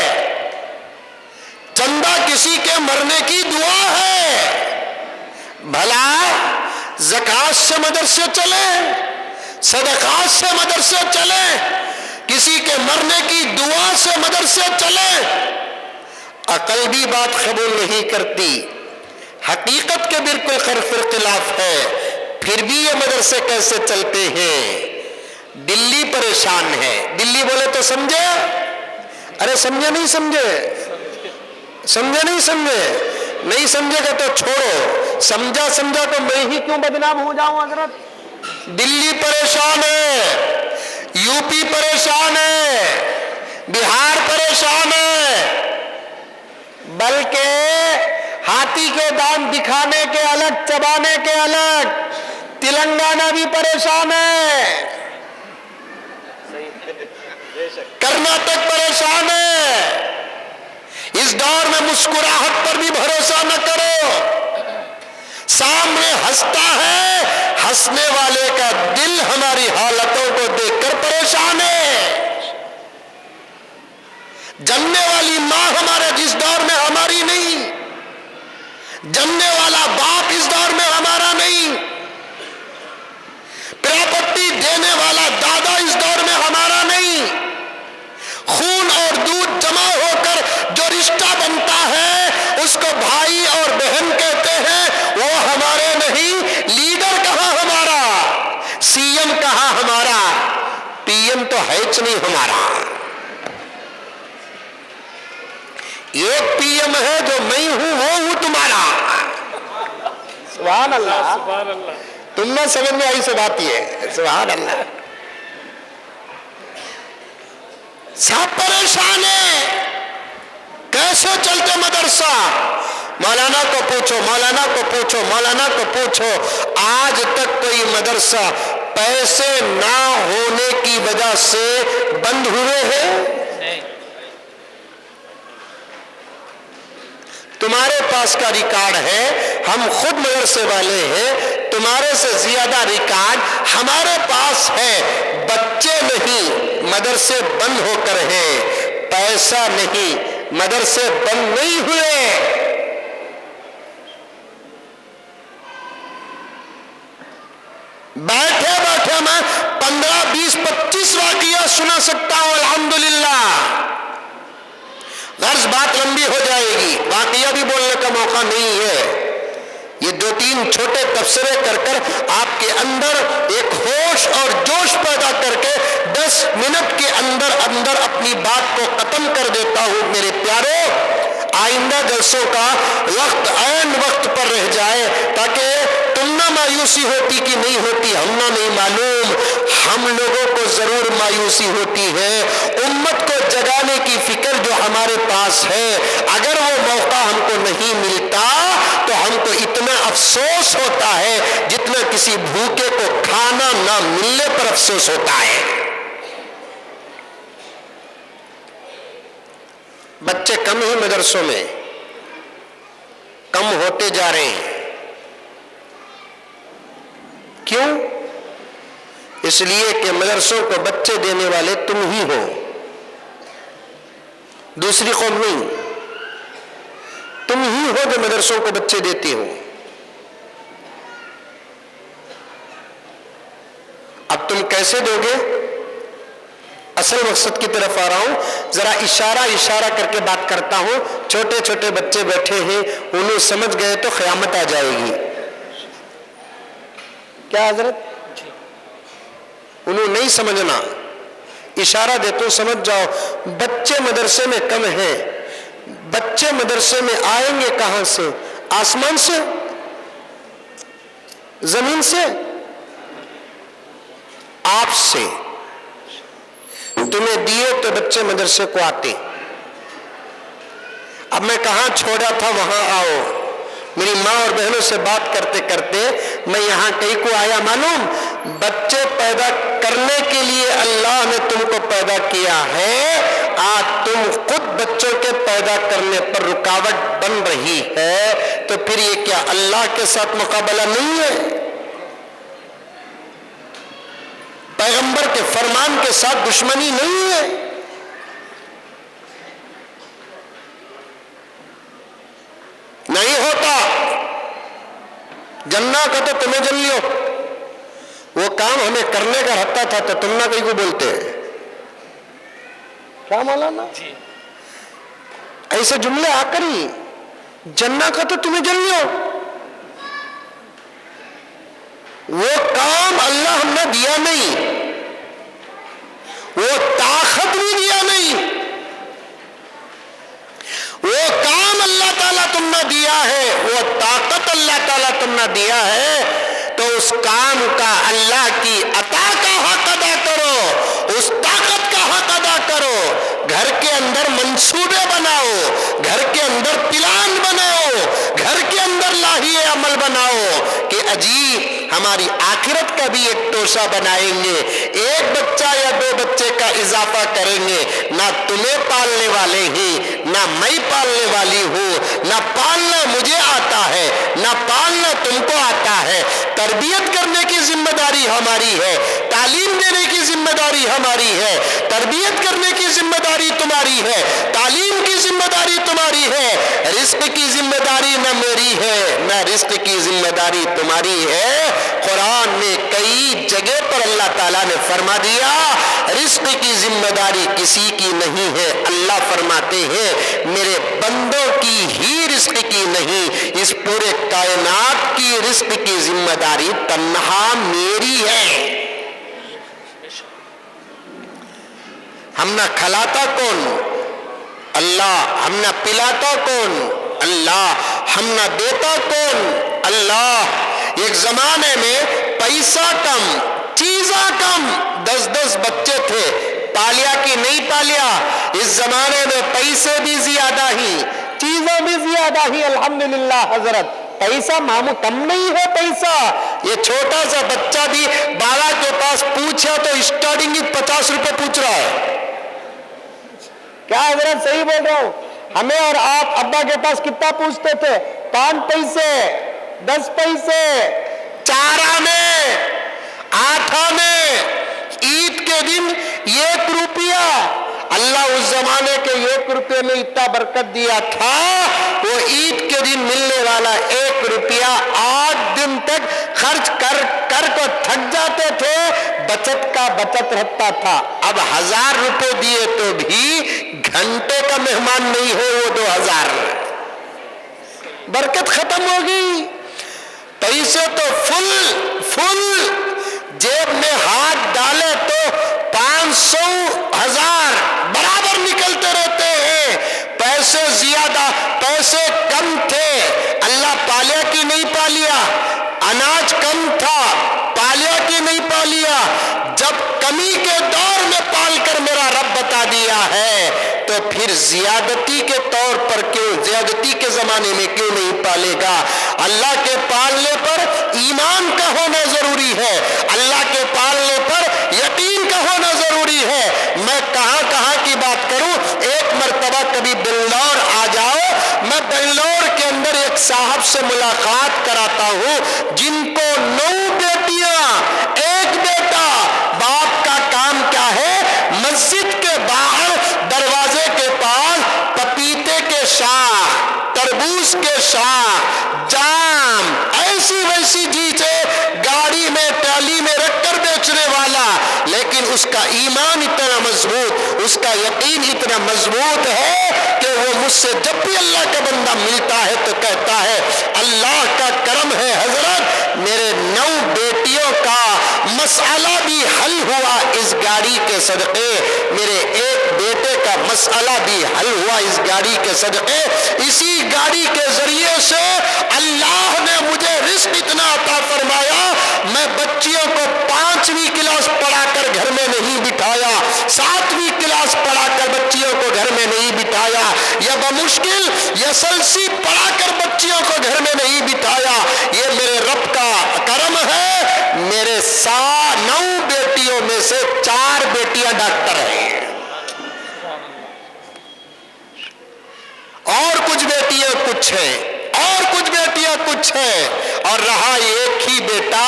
[SPEAKER 1] چندہ کسی کے مرنے کی دعا ہے۔ بھلا زکوٰۃ سے مدرسے چلے، صدقات سے مدرسے چلے کسی کے مرنے کی دعا سے مدرسے چلے، عقل بھی بات قبول نہیں کرتی، حقیقت کے بالکل خلاف ہے، پھر بھی یہ مدرسے کیسے چلتے ہیں؟ دلی پریشان ہے۔ دلی بولے تو سمجھے؟ ارے سمجھے نہیں سمجھے؟ سمجھے نہیں سمجھے؟ نہیں سمجھے گا تو چھوڑو، سمجھا تو میں ہی کیوں بدنام ہو جاؤں حضرت؟ دلی پریشان ہے، یو پی پریشان ہے، بہار پریشان ہے، بلکہ ہاتھی کے دانت دکھانے کے الگ، چبانے کے الگ۔ تلنگانہ بھی پریشان ہے، کرناٹک پریشان ہے۔ اس دور میں مسکراہٹ پر بھی بھروسہ نہ کرو، سامنے ہنستا ہے، ہنسنے والے کا دل ہماری حالتوں کو دیکھ کر پریشان ہے۔ جننے والی ماں ہمارے جس دور میں ہماری نہیں، جننے والا باپ اس دور میں ہمارا نہیں، پراپرٹی دینے والا دادا اس دور میں ہمارا نہیں، خون اور دودھ جمع ہو کر جو رشتہ بنتا ہے اس کو بھائی اور بہن کہتے ہیں، وہ ہمارے نہیں۔ لیڈر کہاں ہمارا، سی ایم کہاں ہمارا، پی ایم تو ہے نہیں ہمارا۔ ایک پی ایم ہے جو میں ہوں، وہ ہوں تمہارا۔ سبحان اللہ، سبحان اللہ۔ تم نہ سمجھ میں آئی سے بات یہ ہے، سبحان اللہ۔ سب پریشان ہے، کیسے چلتے مدرسہ؟ مولانا کو پوچھو، مولانا کو پوچھو، مولانا کو پوچھو، آج تک کوئی مدرسہ پیسے نہ ہونے کی وجہ سے بند ہوئے ہیں؟ تمہارے پاس کا ریکارڈ ہے، ہم خود مدرسے والے ہیں، تمہارے سے زیادہ ریکارڈ ہمارے پاس ہے۔ بچے نہیں، مدرسے بند ہو کر ہیں، پیسہ نہیں، مدرسے بند نہیں ہوئے۔ بیٹھے بیٹھے میں 15 20 25 واقعہ سنا سکتا ہوں الحمدللہ۔ غرض بات لمبی ہو جائے گی، واقعہ بھی بولنے کا موقع نہیں ہے۔ یہ 2-3 چھوٹے تبصرے کر کر آپ کے اندر ایک ہوش اور جوش پیدا کر کے 10 منٹ کے اندر اندر اپنی بات کو ختم کر دیتا ہوں۔ میرے پیارو، آئندہ جلسوں کا وقت عین وقت پر رہ جائے تاکہ تم نہ مایوسی ہوتی کہ نہیں ہوتی، ہم نہ نہیں معلوم، ہم لوگوں کو ضرور مایوسی ہوتی ہے۔ امت کو جگانے کی فکر جو ہمارے پاس ہے، اگر وہ موقع ہم کو نہیں ملتا تو ہم کو اتنا افسوس ہوتا ہے جتنا کسی بھوکے کو کھانا نہ ملنے پر افسوس ہوتا ہے۔ بچے کم ہی مدرسوں میں، کم ہوتے جا رہے ہیں۔ کیوں؟ اس لیے کہ مدرسوں کو بچے دینے والے تم ہی ہو، دوسری قوم نہیں، تم ہی ہو جو مدرسوں کو بچے دیتے ہو۔ اب تم کیسے دو گے؟ اصل مقصد کی طرف آ رہا ہوں، ذرا اشارہ کر کے بات کرتا ہوں۔ چھوٹے چھوٹے بچے بیٹھے ہیں، انہوں سمجھ گئے تو قیامت آ جائے گی۔ کیا حضرت؟ انہوں نہیں سمجھنا، اشارہ دیتا ہوں، سمجھ جاؤ۔ بچے مدرسے میں کم ہیں، بچے مدرسے میں آئیں گے کہاں سے؟ آسمان سے؟ زمین سے؟ آپ سے۔ تمہیں دیے تو بچے مدرسے کو آتے۔ اب میں کہاں چھوڑا تھا وہاں آؤ۔ میری ماں اور بہنوں سے بات کرتے کرتے میں یہاں کہیں کو آیا، معلوم بچے پیدا کرنے کے لیے اللہ نے تم کو پیدا کیا ہے، آج تم خود بچوں کے پیدا کرنے پر رکاوٹ بن رہی ہے، تو پھر یہ کیا اللہ کے ساتھ مقابلہ نہیں ہے؟ پیغمبر کے فرمان کے ساتھ دشمنی نہیں ہے؟ نہیں ہوتا۔ جننا کا تو تمہیں جن لیو، وہ کام ہمیں کرنے کا رہتا تھا تو تم نہ کہیں کو بولتے۔ کیا مولانا ایسے جملے آ کر ہی جنہ کا تو تمہیں جل لو. وہ کام اللہ ہم نے دیا نہیں, وہ طاقت بھی دیا نہیں, وہ کام اللہ تعالیٰ تم نے دیا ہے, وہ طاقت اللہ تعالیٰ تم نے دیا ہے, تو اس کام کا اللہ کی عطا کا حق ادا کرو, اس طاقت کا حق ادا کرو. گھر کے اندر منصوبے بناؤ, گھر کے اندر پلان بناؤ, گھر کے اندر لاہیے عمل بناؤ کہ اجی ہماری آخرت کا بھی ایک ٹوسا بنائیں گے, ایک بچہ یا 2 بچے کا اضافہ کریں گے. نہ تمہیں پالنے والے ہیں, نہ میں پالنے والی ہوں, نہ پالنا مجھے آتا ہے, نہ پالنا تم کو آتا ہے. تربیت کرنے کی ذمہ داری ہماری ہے, تعلیم دینے کی ذمہ داری ہماری ہے, تربیت کرنے کی ذمہ داری تمہاری ہے, تعلیم کی ذمہ داری تمہاری ہے. رزق کی ذمہ داری نہ میری ہے, نہ رزق کی ذمہ داری تمہاری ہے. قرآن میں کئی جگہ پر اللہ تعالیٰ نے فرما دیا رزق کی ذمہ داری کسی کی نہیں ہے. اللہ فرماتے ہیں میرے بندوں کی ہی رزق کی نہیں, اس پورے کائنات کی رزق کی ذمہ داری تنہا میری ہے. ہم نہ کھلاتا کون؟ اللہ. ہم نہ پلاتا کون؟ اللہ. ہم نہ دیتا کون؟ اللہ. ایک زمانے میں پیسہ کم, چیزاں کم, 10 بچے تھے, پالیا کہ نہیں پالیا. اس زمانے میں پیسے بھی زیادہ ہی, چیزیں بھی زیادہ ہی. الحمدللہ حضرت پیسہ معمول کم نہیں ہے. پیسہ یہ چھوٹا سا بچہ بھی بابا کے پاس پوچھا تو اسٹارٹنگ 50 روپے پوچھ رہا ہے. کیا حضرت صحیح بول رہا ہوں؟ ہمیں اور آپ ابا کے پاس کتنا پوچھتے تھے؟ 5 پیسے, 10 پیسے, 4 آنے, 8 آنے, عید کے دن 1 روپیہ. اللہ اس زمانے کے 1 روپے میں اتنا برکت دیا تھا, وہ عید کے دن ملنے والا 1 روپیہ 8 دن تک خرچ کر کو تھک جاتے تھے, بچت کا بچت رہتا تھا. اب 1000 روپے دیے تو بھی گھنٹے کا مہمان نہیں ہے وہ 2000, برکت ختم ہو گئی. پیسے تو فل جیب میں ہاتھ ڈالے تو 500 1000 برابر نکلتے رہتے ہیں. پیسے زیادہ, پیسے کم تھے, اللہ پالیا کہ نہیں پالیا. اناج کم تھا, پالیا کہ نہیں پالیا. جب کمی کے دور میں پال کر میرا رب بتا دیا ہے تو پھر زیادتی کے طور پر کیوں, زیادتی کے زمانے میں کیوں نہیں پالے گا. اللہ کے پالنے پر ایمان کا ہونا ضروری ہے, اللہ کے پالنے پر یقین کا ہونا ضروری ہے. میں کہاں کی بات کروں, ایک مرتبہ کبھی بنگلور آ جاؤ, میں بنگلور کے اندر ایک صاحب سے ملاقات کراتا ہوں جن کو 9 بیٹیاں, 1 بیٹا. باپ کا کام کیا ہے, مسجد کے باہر دروازے کے پاس پپیتے کے شاخ, تربوز کے شاخ, جام, ایسی ویسی چیزیں گاڑی میں ٹرالی میں رکھ کر بیچنے والا. لیکن اس کا ایمان اتنا مضبوط, اس کا یقین اتنا مضبوط ہے کہ وہ مجھ سے جب بھی اللہ کا بندہ ملتا ہے تو کہتا ہے اللہ کا کرم ہے حضرت, میرے 9 بیٹیوں کا مسئلہ بھی حل ہوا اس گاڑی کے صدقے, میرے 1 بیٹے کا مسئلہ بھی حل ہوا اس گاڑی کے صدقے. اسی گاڑی کے ذریعے سے اللہ نے مجھے رزق اتنا عطا فرمایا, میں بچیوں کو 5ویں کلاس پڑھا کر گھر میں نہیں بٹھایا, 7ویں کلاس پڑھا کر بچیوں کو گھر میں نہیں بٹھایا, یا بمشکل SLC پڑھا کر بچیوں کو گھر میں نہیں بٹھایا. یہ میرے رب کا کرم ہے. میرے 9 بیٹیوں میں سے 4 بیٹیاں ڈاکٹر ہیں, اور کچھ بیٹیاں کچھ ہیں, اور کچھ بیٹیاں کچھ ہیں, اور رہا ایک ہی بیٹا.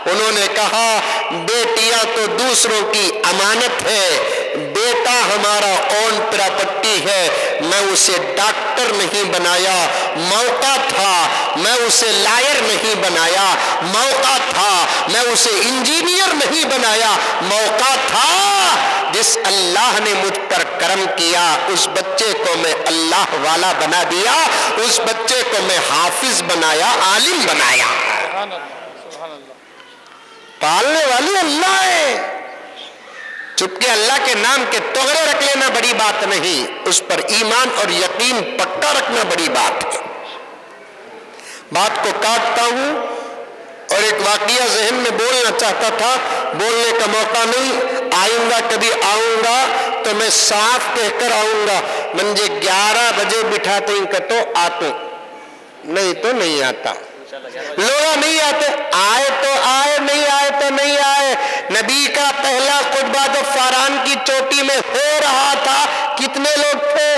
[SPEAKER 1] انہوں نے کہا بیٹیاں تو دوسروں کی امانت ہے, بیٹا ہمارا اون پراپرٹی ہے. میں اسے ڈاکٹر نہیں بنایا, موقع تھا. میں اسے لائر نہیں بنایا, موقع تھا. میں اسے انجینئر نہیں بنایا, موقع تھا. جس اللہ نے مجھ پر کرم کیا اس بچے کو میں اللہ والا بنا دیا، اس بچے کو میں حافظ بنایا، عالم بنایا۔ پالنے والی اللہ ہے۔ چپکے اللہ کے نام کے توغرے رکھ لینا بڑی بات نہیں، اس پر ایمان اور یقین پکا رکھنا بڑی بات ہے۔ بات کو کاٹتا ہوں اور ایک واقعہ ذہن میں بولنا چاہتا تھا، بولنے کا موقع نہیں، آئندہ کبھی آؤں گا تو میں صاف کہہ کر آؤں گا، منجھے 11 بجے بٹھاتے ہیں کہ تو آتے، نہیں تو نہیں آتا، لوگ نہیں آتے، آئے تو آئے، نہیں آئے تو نہیں آئے۔ نبی کا پہلا خطبہ جو فاران کی چوٹی میں ہو رہا تھا، کتنے لوگ تھے؟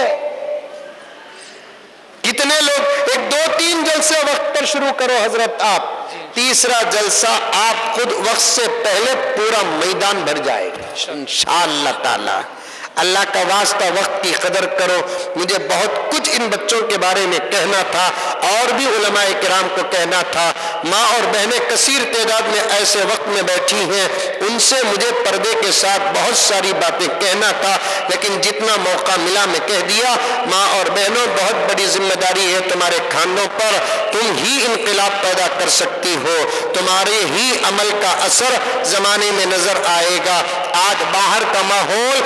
[SPEAKER 1] کتنے لوگ؟ ایک 2-3 جلسے وقت پر شروع کرو حضرت آپ، تیسرا جلسہ آپ خود وقت سے پہلے پورا میدان بھر جائے گا انشاءاللہ تعالی۔ اللہ کا واسطہ وقت کی قدر کرو۔ مجھے بہت کچھ ان بچوں کے بارے میں کہنا تھا اور بھی علماء کرام کو کہنا تھا، ماں اور بہنیں کثیر تعداد میں ایسے وقت میں بیٹھی ہیں، ان سے مجھے پردے کے ساتھ بہت ساری باتیں کہنا تھا، لیکن جتنا موقع ملا میں کہہ دیا۔ ماں اور بہنوں، بہت بڑی ذمہ داری ہے تمہارے کھانوں پر، تم ہی انقلاب پیدا کر سکتی ہو، تمہارے ہی عمل کا اثر زمانے میں نظر آئے گا۔ آج باہر کا ماحول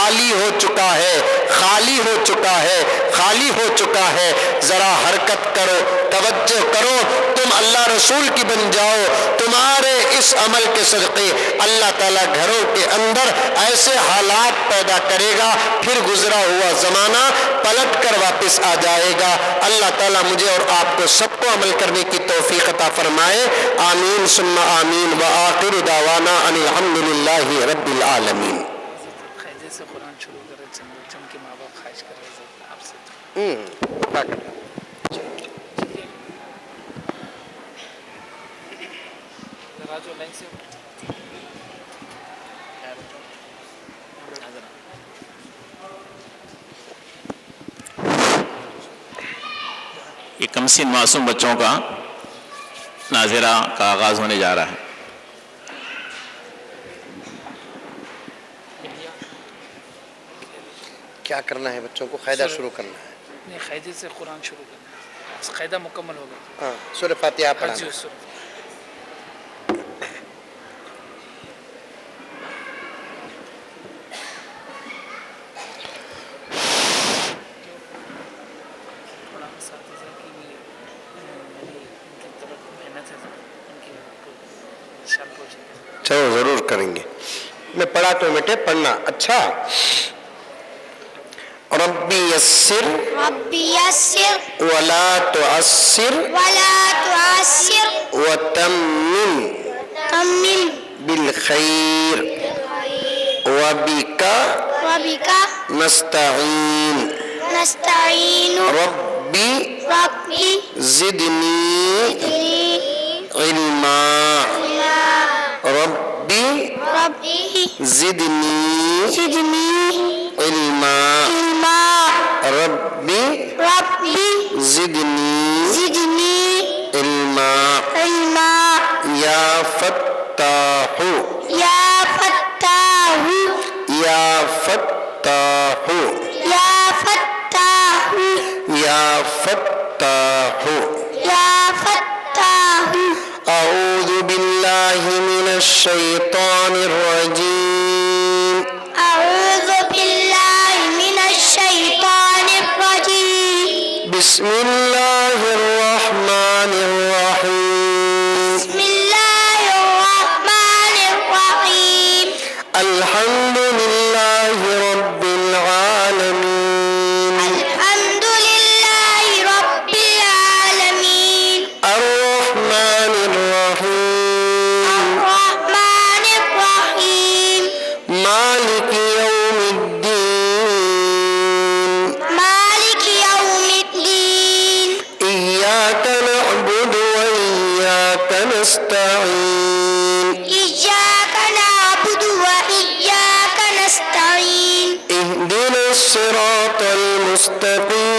[SPEAKER 1] خالی ہو چکا ہے، خالی ہو چکا ہے، خالی ہو چکا ہے، ذرا حرکت کرو، توجہ کرو، تم اللہ رسول کی بن جاؤ، تمہارے اس عمل کے صدقے اللہ تعالیٰ گھروں کے اندر ایسے حالات پیدا کرے گا، پھر گزرا ہوا زمانہ پلٹ کر واپس آ جائے گا۔ اللہ تعالیٰ مجھے اور آپ کو سب کو عمل کرنے کی توفیق عطا فرمائے، آمین ثم آمین، وآخر دعوانا ان الحمد للہ رب العالمین۔
[SPEAKER 3] سے قرآن شروع کرے، چند کے ماں باپ خواہش کر رہے آپ سے راجو لائن سے
[SPEAKER 2] یہ کمسن معصوم بچوں کا ناظرہ کا آغاز ہونے جا رہا ہے۔
[SPEAKER 1] کیا کرنا ہے؟ بچوں کو قاعدہ شروع کرنا ہے؟
[SPEAKER 3] نہیں، قاعدے سے قرآن شروع کرنا ہے، قاعدہ مکمل ہوگا۔
[SPEAKER 1] ہاں، سورہ فاتحہ پڑھنا۔
[SPEAKER 3] جی
[SPEAKER 1] چلو ضرور کریں گے، میں پڑھا تو بیٹے پڑھنا۔ اچھا، ربی یسر ولا تعسر وتمم بالخیر وبک نستعین ربی زدنی علما ربی زدنی علما ربی زدنی علما یا فتاح یا فتاح یا فتاح اعوذ باللہ من الشیطان الرجیم بسم اللہ الرحمن الرحیم الحمد للہ رب العالمین الرحمن الرحیم مالک یوم الدین إياك نعبد وإياك نستعين اهدنا الصراط المستقيم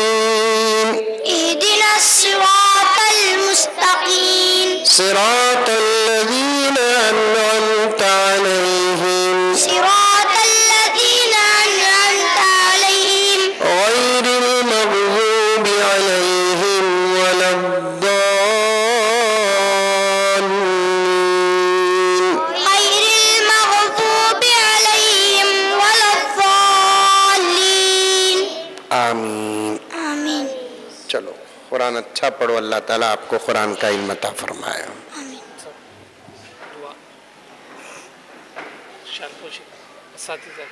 [SPEAKER 1] صراط الذين أنعمت عليهم غير قرآن اچھا پڑھو، اللہ تعالیٰ آپ کو قرآن کا علم عطا فرمائے.
[SPEAKER 3] دعا شارپوشی اساتذہ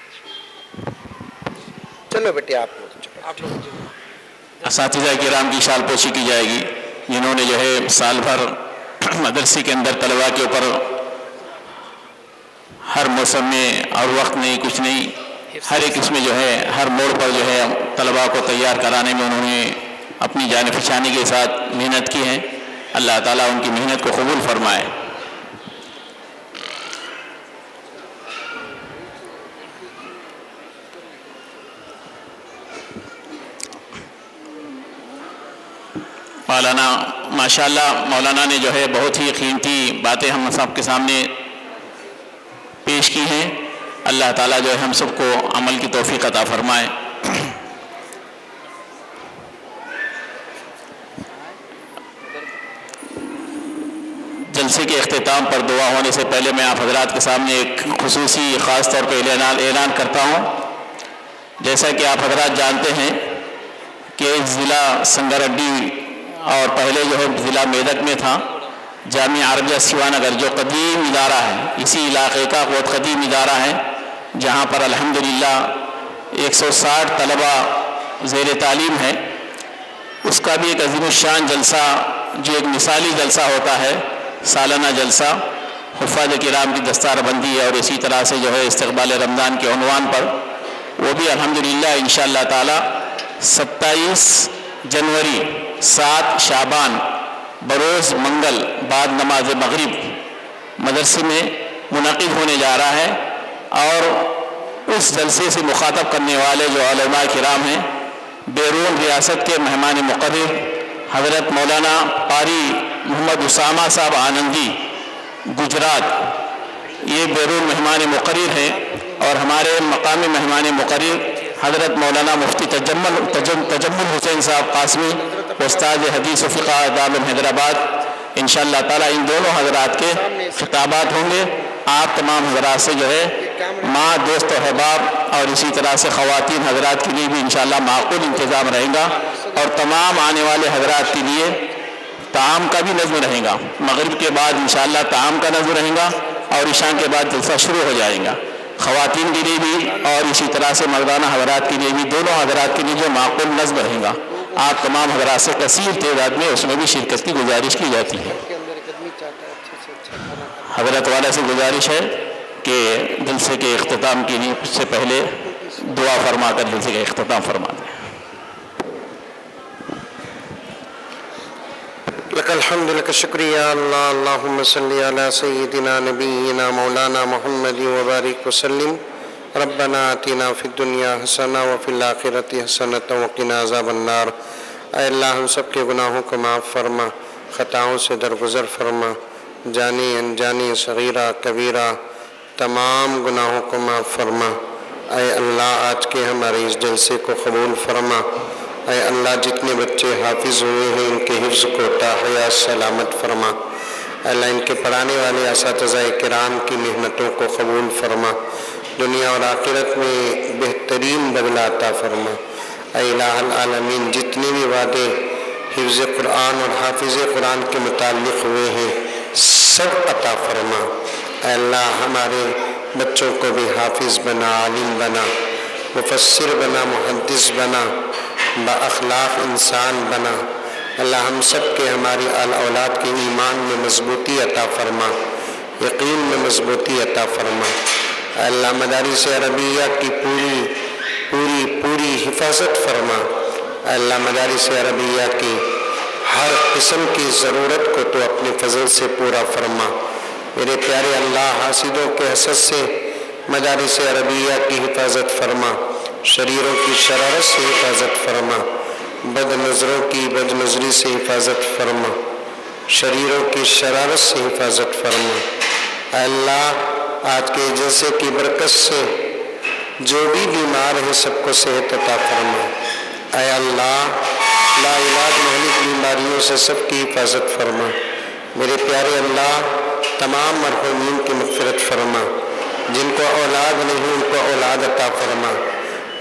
[SPEAKER 1] چلو بیٹے آپ لوگ چلو.
[SPEAKER 3] آپ لوگ جو
[SPEAKER 2] اساتذہ کرام کی شال پوشی کی جائے گی، جنہوں نے جو ہے سال بھر مدرسے کے اندر طلباء کے اوپر ہر موسم میں اور وقت نہیں کچھ نہیں، ہر ایک اس میں جو ہے ہر موڑ پر جو ہے طلباء کو تیار کرانے میں انہوں نے اپنی جان فشانی کے ساتھ محنت کی ہے. اللہ تعالیٰ ان کی محنت کو قبول فرمائے. مولانا ماشاءاللہ مولانا نے جو ہے بہت ہی قیمتی باتیں ہم سب کے سامنے پیش کی ہیں. اللہ تعالیٰ جو ہے ہم سب کو عمل کی توفیق عطا فرمائے. جلسے کے اختتام پر دعا ہونے سے پہلے میں آپ حضرات کے سامنے ایک خصوصی خاص طور پہ اعلان کرتا ہوں. جیسا کہ آپ حضرات جانتے ہیں کہ ضلع سنگاریڈی اور پہلے جو ہے ضلع میدک میں تھا جامعہ عربیہ سیوا نگر، جو قدیم ادارہ ہے، اسی علاقے کا بہت قدیم ادارہ ہے، جہاں پر الحمدللہ 160 طلبہ زیر تعلیم ہے. اس کا بھی ایک عظیم الشان جلسہ، جو ایک مثالی جلسہ ہوتا ہے، سالانہ جلسہ حفاظ کرام کی دستار بندی اور اسی طرح سے جو ہے استقبال رمضان کے عنوان پر، وہ بھی الحمدللہ انشاءاللہ تعالی 27 جنوری 7 شعبان بروز منگل بعد نماز مغرب مدرسے میں منعقد ہونے جا رہا ہے. اور اس جلسے سے مخاطب کرنے والے جو علماء کرام ہیں، بیرون ریاست کے مہمان مقرر حضرت مولانا قاری محمد اسامہ صاحب آنندی گجرات، یہ بیرون مہمان مقرر ہیں. اور ہمارے مقامی مہمان مقرر حضرت مولانا مفتی تجمل حسین صاحب قاسمی، استاد حدیث و فقہ دارالعلوم حیدرآباد. انشاءاللہ تعالیٰ ان دونوں حضرات کے خطابات ہوں گے. آپ تمام حضرات سے جو ہے ماں، دوست و احباب اور اسی طرح سے خواتین حضرات کے لیے بھی انشاءاللہ معقول انتظام رہے گا. اور تمام آنے والے حضرات کے لیے طعام کا بھی نظم رہے گا. مغرب کے بعد انشاءاللہ طعام کا نظم رہے گا اور عشاء کے بعد جلسہ شروع ہو جائے گا. خواتین کے لیے بھی اور اسی طرح سے مردانہ حضرات کے لیے بھی، دونوں حضرات کے لیے جو معقول نظم رہے گا. آپ تمام حضرات سے کثیر تعداد میں اس میں بھی شرکت کی گزارش کی جاتی ہے. حضرت والا سے گزارش ہے کہ جلسے کے اختتام کے لیے سے پہلے دعا فرما کر جلسے کا اختتام فرما دیں.
[SPEAKER 1] لك الحمد لك شکریہ اللہ. اللہم صلی علی سیدنا نبینا مولانا محمد وبارک وسلم. ربنا آتنا فی الدنیا حسنہ وفی الآخرۃ حسنۃ وقنا عذاب النار. اے اللہ ہم سب کے گناہوں کو معاف فرما، خطاؤں سے درگزر فرما، جانی انجانی صغیرہ کبیرہ تمام گناہوں کو معاف فرما. اے اللہ آج کے ہمارے اس جلسے کو قبول فرما. اے اللہ جتنے بچے حافظ ہوئے ہیں ان کے حفظ کو تا حیات سلامت فرما. اے اللہ ان کے پڑھانے والے اساتذہ کرام کی محنتوں کو قبول فرما. دنیا اور آخرت میں بہترین بدلہ عطا فرما. اے الہ العالمین جتنے بھی وعدے حفظ قرآن اور حافظ قرآن کے متعلق ہوئے ہیں سب عطا فرما. اے اللہ ہمارے بچوں کو بھی حافظ بنا، عالم بنا، مفسر بنا، محدث بنا، با اخلاق انسان بنا. اللہ ہم سب کے ہماری اولاد کے ایمان میں مضبوطی عطا فرما، یقین میں مضبوطی عطا فرما. اے اللہ مدارس عربیہ کی پوری حفاظت فرما. اے اللہ مدارس عربیہ کی ہر قسم کی ضرورت کو تو اپنے فضل سے پورا فرما. میرے پیارے اللہ حاسدوں کے حسد سے مدارس عربیہ کی حفاظت فرما، شریروں کی شرارت سے حفاظت فرما، بد نظروں کی بد نظری سے حفاظت فرما، شریروں کی شرارت سے حفاظت فرما. اے اللہ آج کے جلسے کی برکت سے جو بھی بیمار ہیں سب کو صحت عطا فرما. اے اللہ لا علاج مہلک بیماریوں سے سب کی حفاظت فرما. میرے پیارے اللہ تمام مرحومین کی مغفرت فرما. جن کو اولاد نہیں ان کو اولاد عطا فرما.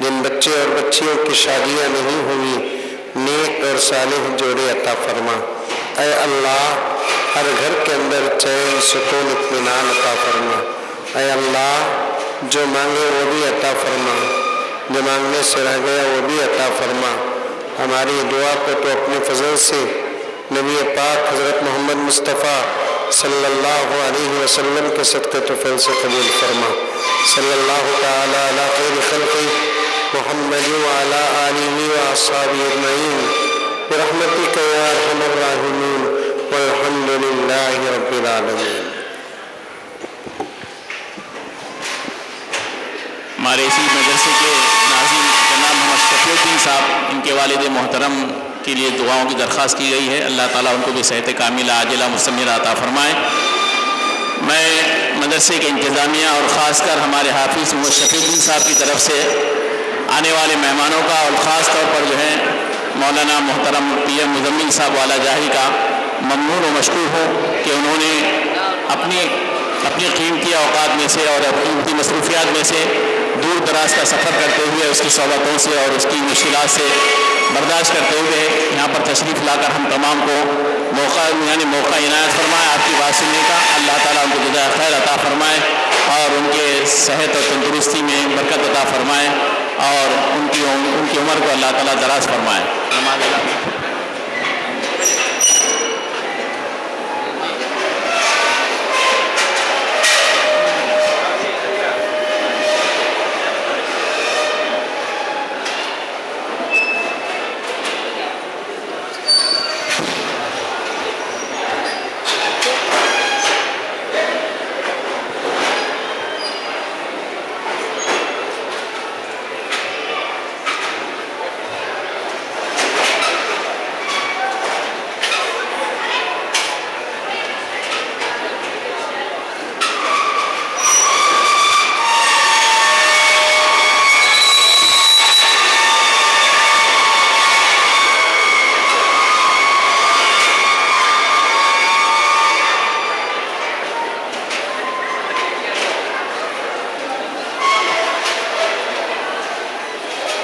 [SPEAKER 1] جن بچے اور بچیوں کی شادیاں نہیں ہوئی نیک اور صالح جوڑے عطا فرما۔ اے اللہ ہر گھر کے اندر چین سکون اطمینان عطا فرما۔ اے اللہ جو مانگے وہ بھی عطا فرما، جو مانگنے سے رہ گیا وہ بھی عطا فرما۔ ہماری دعا کو تو اپنے فضل سے نبی پاک حضرت محمد مصطفیٰ صلی اللہ علیہ وسلم کے صدقہ طفیل سے قبول فرما۔ صلی اللہ تعالی علی خیر خلقہ محمد وعلی آلہ واصحابہ اجمعین برحمتک یا ارحم الراحمین والحمد للہ رب العالمین۔
[SPEAKER 2] ہمارے اسی مدرسے کے ناظم جناب محمد شفیع الدین صاحب، ان کے والد محترم کے لیے دعاؤں کی درخواست کی گئی ہے۔ اللہ تعالیٰ ان کو بھی صحت کاملہ عاجلہ مستمرہ عطا فرمائے۔ میں مدرسے کے انتظامیہ اور خاص کر ہمارے حافظ محمد شفیع الدین صاحب کی طرف سے آنے والے مہمانوں کا اور خاص طور پر جو ہے مولانا محترم پی ایم مزمل صاحب والا جاہی کا ممنون و مشکور ہوں کہ انہوں نے اپنی قیمتی اوقات میں سے اور اپنی قیمتی مصروفیات میں سے دور دراز کا سفر کرتے ہوئے اس کی صحبتوں سے اور اس کی مشکلات سے برداشت کرتے ہوئے یہاں پر تشریف لا کر ہم تمام کو موقع عنایت فرمائے آپ کی بات سننے کا۔ اللہ تعالیٰ ان کو جزائے خیر عطا فرمائے اور ان کے صحت اور تندرستی میں برکت عطا فرمائے اور ان کی عمر کو اللہ تعالیٰ دراز فرمائے۔